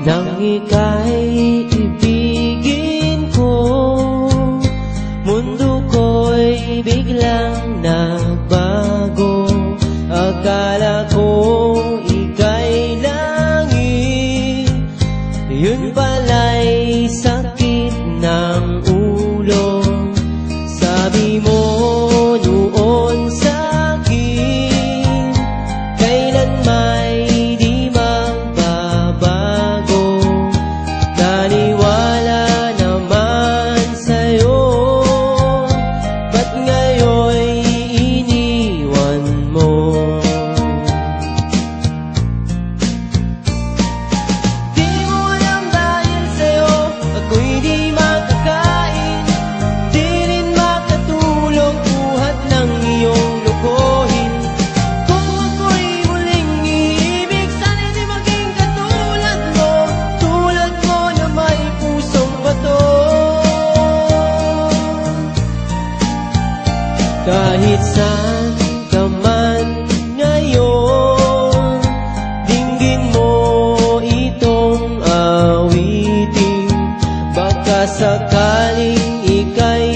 nang ika'y ibigin ko. Mundo ko'y biglang nagbago. Akala ko ika'y langit, yun pala'y sakit ng ulo. Sabi mo noon sa'kin, kailan may di magbabago. Naniwala naman sa'yo, ba't ngayon'y iniwan mo? Di mo alam dahil sa'yo ako'y di makakain, di rin makatulog buhat ng iyong lokohin. Kung ako'y muling iibig, sana'y di maging katulad mo, tulad mo na may pusong bato. Kahit saan ka man ngayon, dinggin mo itong awitin. Baka sakaling ika'y